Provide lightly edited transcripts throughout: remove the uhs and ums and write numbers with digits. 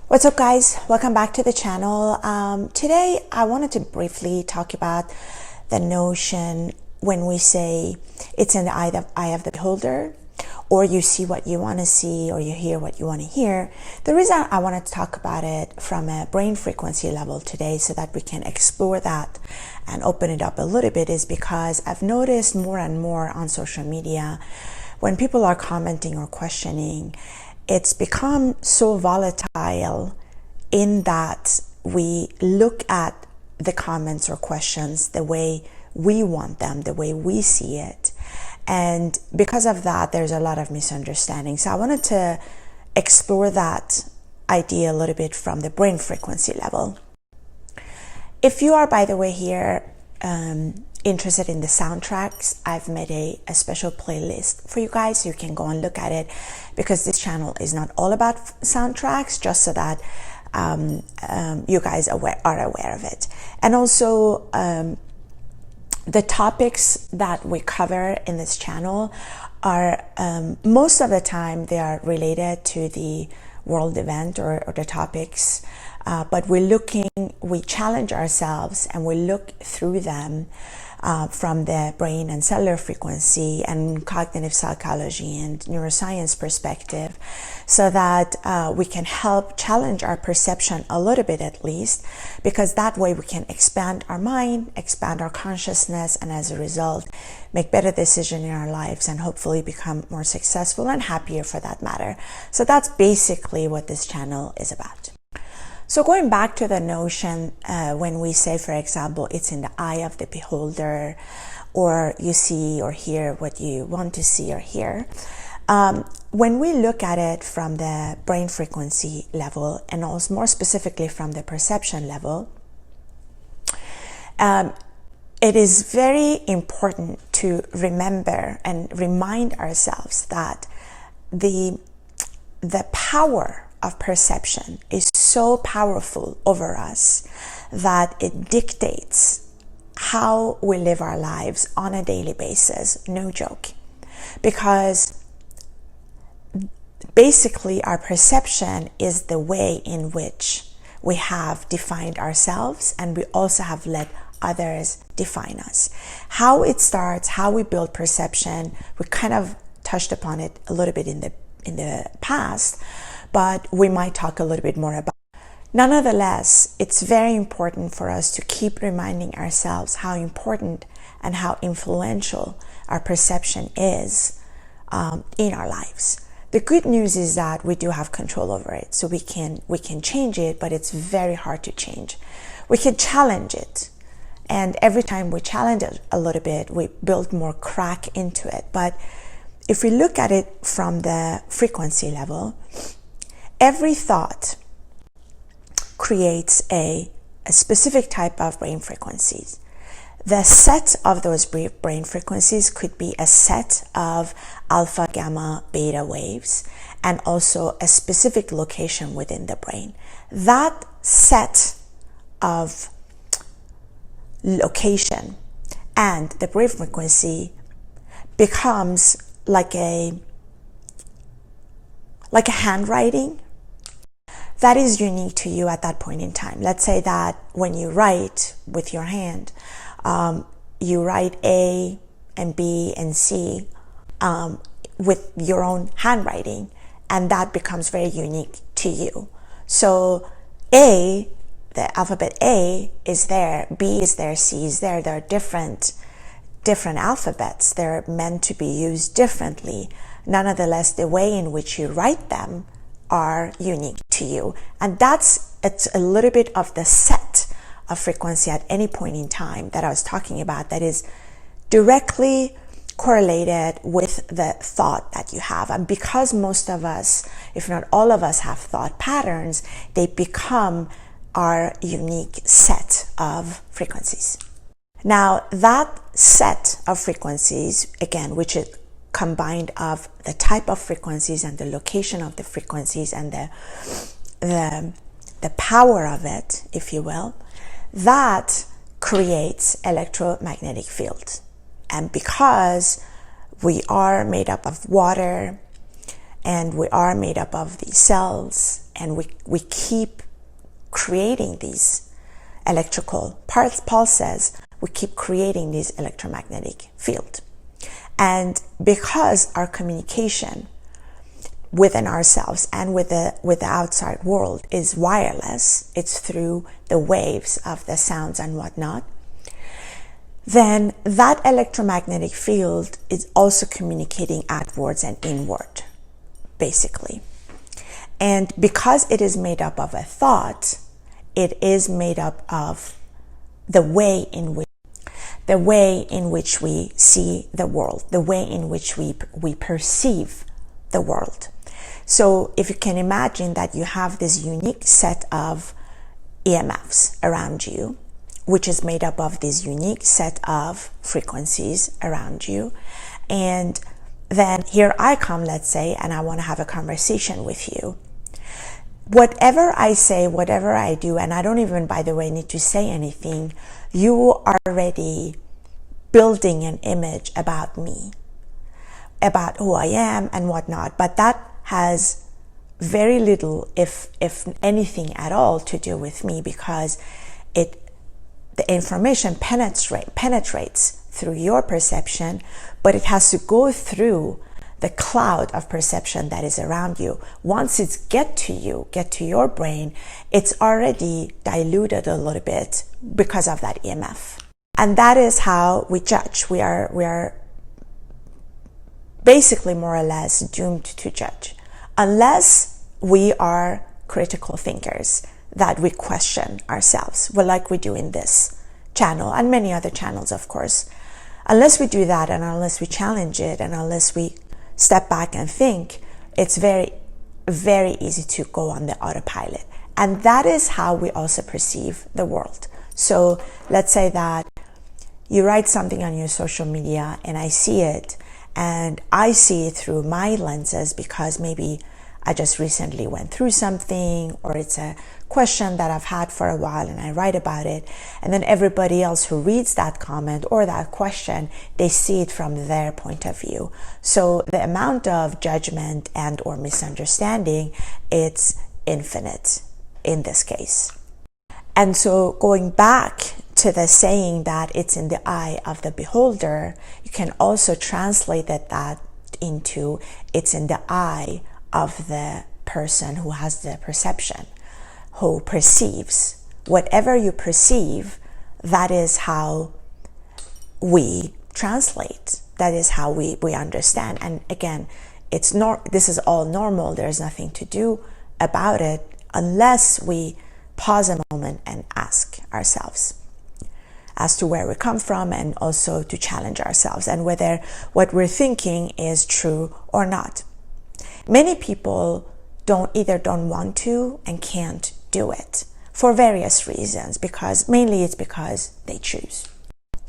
What's up, guys? Welcome back to the channel. Today I wanted to briefly talk about the notion when we say it's in the eye of the beholder, or you see what you want to see, or you hear what you want to hear. The reason I wanted to talk about it from a brain frequency level today so that we can explore that and open it up a little bit is because I've noticed more and more on social media when people are commenting or questioning, it's become so volatile in that we look at the comments or questions the way we want them, the way we see it. And because of that, there's a lot of misunderstanding. So I wanted to explore that idea a little bit from the brain frequency level. If you are, by the way, here interested in the soundtracks, I've made a special playlist for you guys. You can go and look at it because this channel is not all about soundtracks, just so that you guys are aware of it. And also the topics that we cover in this channel are most of the time they are related to the world event or the topics, but we challenge ourselves and we look through them from the brain and cellular frequency and cognitive psychology and neuroscience perspective, so that we can help challenge our perception a little bit at least, because that way we can expand our mind, expand our consciousness, and as a result make better decisions in our lives and hopefully become more successful and happier for that matter. So that's basically what this channel is about. So going back to the notion, when we say, for example, it's in the eye of the beholder, or you see or hear what you want to see or hear, when we look at it from the brain frequency level, and also more specifically from the perception level, it is very important to remember and remind ourselves that the power of perception is so powerful over us that it dictates how we live our lives on a daily basis. No joke. Because basically our perception is the way in which we have defined ourselves, and we also have let others define us. How it starts, how we build perception, we kind of touched upon it a little bit in the past, but we might talk a little bit more about it. Nonetheless, it's very important for us to keep reminding ourselves how important and how influential our perception is in our lives. The good news is that we do have control over it, so we can change it, but it's very hard to change. We can challenge it, and every time we challenge it a little bit, we build more crack into it. But if we look at it from the frequency level, every thought creates a specific type of brain frequencies. The set of those brain frequencies could be a set of alpha, gamma, beta waves, and also a specific location within the brain. That set of location and the brain frequency becomes like a handwriting that is unique to you at that point in time. Let's say that when you write with your hand, you write A and B and C with your own handwriting, and that becomes very unique to you. So A, the alphabet A is there, B is there, C is there. There are different alphabets. They're meant to be used differently. Nonetheless, the way in which you write them are unique to you. And it's a little bit of the set of frequency at any point in time that I was talking about that is directly correlated with the thought that you have. And because most of us, if not all of us, have thought patterns, they become our unique set of frequencies. Now, that set of frequencies, again, which is combined of the type of frequencies and the location of the frequencies and the power of it, if you will, that creates electromagnetic field. And because we are made up of water and we are made up of these cells, and we keep creating these electrical pulses, we keep creating this electromagnetic field. And because our communication within ourselves and with the outside world is wireless, it's through the waves of the sounds and whatnot, then that electromagnetic field is also communicating outwards and inward, basically. And because it is made up of a thought, it is made up of the way in which we see the world, the way in which we perceive the world. So if you can imagine that you have this unique set of EMFs around you, which is made up of this unique set of frequencies around you, and then here I come, let's say, and I want to have a conversation with you. Whatever I say, whatever I do, and I don't even, by the way, need to say anything, you are already building an image about me, about who I am and whatnot. But that has very little, if anything at all, to do with me, because the information penetrates through your perception, but it has to go through the cloud of perception that is around you. Once it's get to your brain, it's already diluted a little bit because of that EMF. And that is how we judge. We are basically more or less doomed to judge, unless we are critical thinkers, that we question ourselves, well, like we do in this channel and many other channels, of course. Unless we do that, and unless we challenge it, and unless we step back and think, it's very, very easy to go on the autopilot. And that is how we also perceive the world. So let's say that you write something on your social media and I see it, and I see it through my lenses because maybe I just recently went through something, or it's a question that I've had for a while and I write about it. And then everybody else who reads that comment or that question, they see it from their point of view. So the amount of judgment and or misunderstanding, it's infinite in this case. And so going back to the saying that it's in the eye of the beholder, you can also translate that into it's in the eye of the person who has the perception, who perceives. Whatever you perceive, that is how we translate. That is how we understand. And again, this is all normal. There's nothing to do about it unless we pause a moment and ask ourselves as to where we come from, and also to challenge ourselves and whether what we're thinking is true or not. Many people don't want to and can't do it for various reasons, mainly it's because they choose.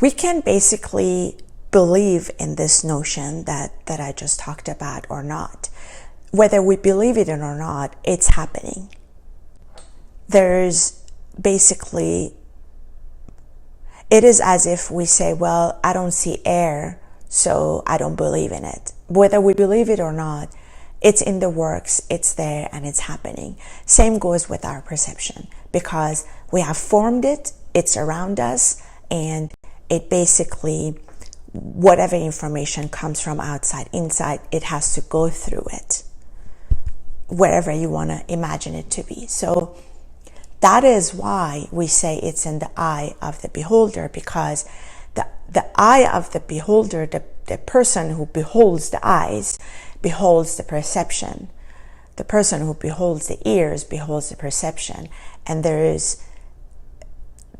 We can basically believe in this notion that I just talked about or not. Whether we believe it or not, it's happening. There's basically, it is as if we say, well, I don't see air, so I don't believe in it. Whether we believe it or not, it's in the works, it's there, and it's happening. Same goes with our perception, because we have formed it, it's around us, and it basically, whatever information comes from outside, inside, it has to go through it, wherever you want to imagine it to be. So that is why we say it's in the eye of the beholder, because the eye of the beholder, the person who beholds the eyes, beholds the perception. The person who beholds the ears beholds the perception. And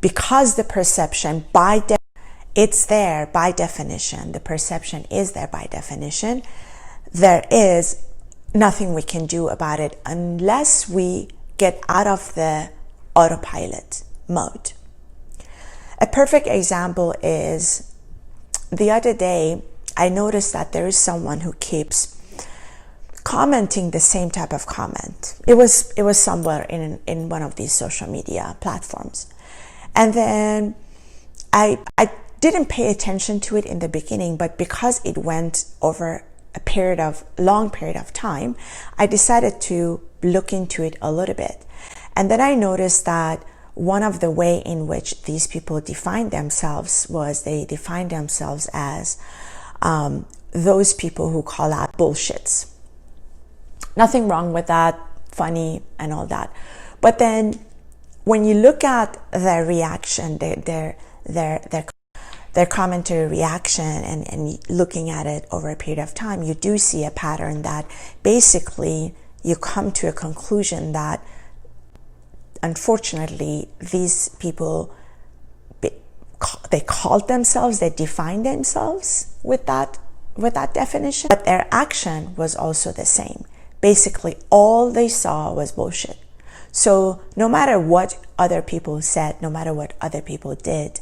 because the perception, it's there by definition, the perception is there by definition, there is nothing we can do about it unless we get out of the autopilot mode. A perfect example is, the other day, I noticed that there is someone who keeps commenting the same type of comment. It was somewhere in one of these social media platforms. And then I didn't pay attention to it in the beginning, but because it went over long period of time, I decided to look into it a little bit. And then I noticed that one of the way in which these people define themselves was they define themselves as those people who call out bullshits. Nothing wrong with that, funny and all that. But then when you look at their reaction, their commentary reaction, and looking at it over a period of time, you do see a pattern that basically you come to a conclusion that unfortunately these people, they called themselves, they defined themselves with that definition, but their action was also the same. Basically all they saw was bullshit. So no matter what other people said, no matter what other people did,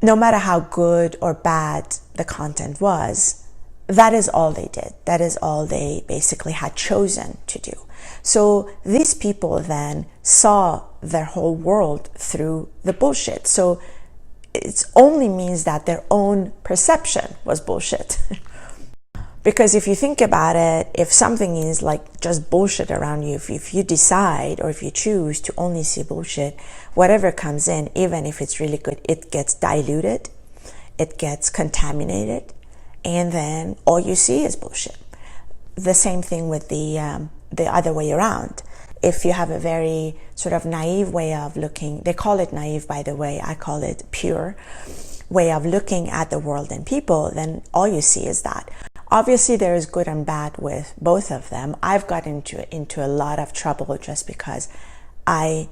no matter how good or bad the content was, that is all they did. That is all they basically had chosen to do. So these people then saw their whole world through the bullshit. So it only means that their own perception was bullshit. Because if you think about it, if something is like just bullshit around you, if you decide or if you choose to only see bullshit, whatever comes in, even if it's really good, it gets diluted, it gets contaminated, and then all you see is bullshit. The same thing with the other way around. If you have a very sort of naive way of looking, they call it naive, by the way, I call it pure way of looking at the world and people, then all you see is that. Obviously, there is good and bad with both of them. I've got into a lot of trouble just because I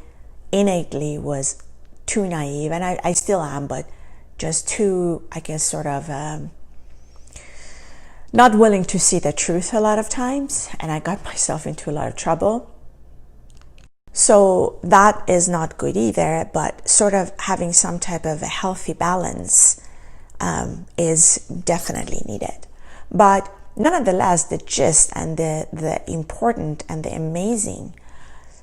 innately was too naive, and I still am, but just too, I guess, sort of not willing to see the truth a lot of times, and I got myself into a lot of trouble. So that is not good either, but sort of having some type of a healthy balance is definitely needed. But nonetheless, the gist and the important and the amazing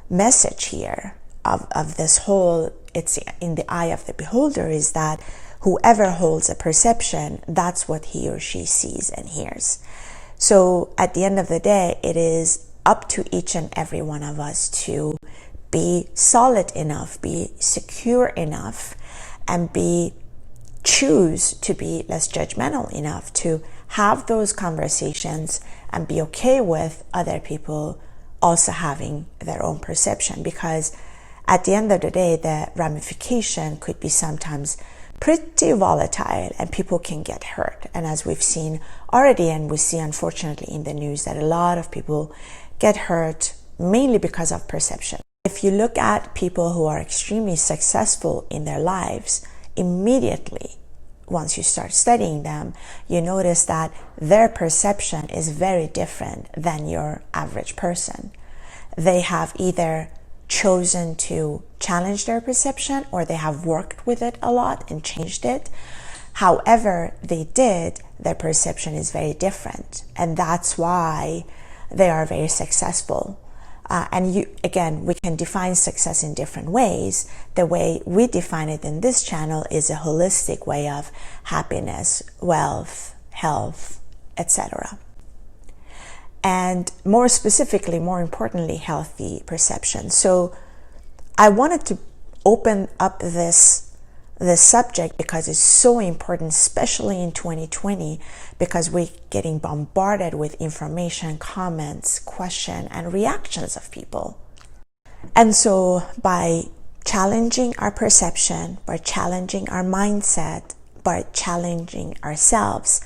message here of this whole, it's in the eye of the beholder, is that whoever holds a perception, that's what he or she sees and hears. So at the end of the day, it is up to each and every one of us to be solid enough, be secure enough, and choose to be less judgmental enough to have those conversations and be okay with other people also having their own perception, because at the end of the day, the ramification could be sometimes pretty volatile and people can get hurt. And as we've seen already, and we see unfortunately in the news, that a lot of people get hurt mainly because of perception. If you look at people who are extremely successful in their lives, immediately once you start studying them, you notice that their perception is very different than your average person. They have either chosen to challenge their perception, or they have worked with it a lot and changed it. However they did, their perception is very different, and that's why they are very successful. Again, we can define success in different ways. The way we define it in this channel is a holistic way of happiness, wealth, health, etc. And more specifically, more importantly, healthy perception. So I wanted to open up this subject because it's so important, especially in 2020, because we're getting bombarded with information, comments, questions, and reactions of people. And so by challenging our perception, by challenging our mindset, by challenging ourselves,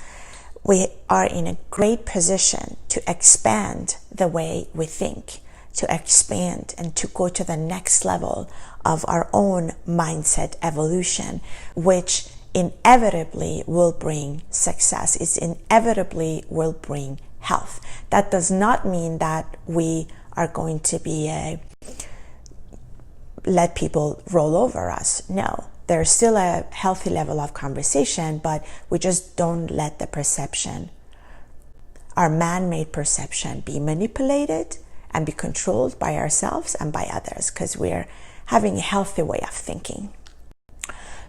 we are in a great position to expand the way we think, to expand and to go to the next level of our own mindset evolution, which inevitably will bring success. It inevitably will bring health. That does not mean that we are going to be let people roll over us. No, there's still a healthy level of conversation, but we just don't let the perception, our man-made perception, be manipulated and be controlled by ourselves and by others, because we're having a healthy way of thinking.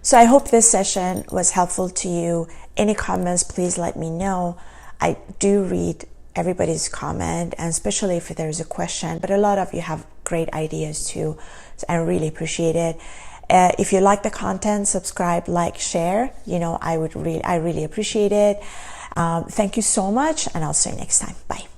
So I hope this session was helpful to you. Any comments, please let me know. I do read everybody's comment, and especially if there's a question, but a lot of you have great ideas too, so I really appreciate it. If you like the content, subscribe, like, share. I really appreciate it. Thank you so much, and I'll see you next time. Bye.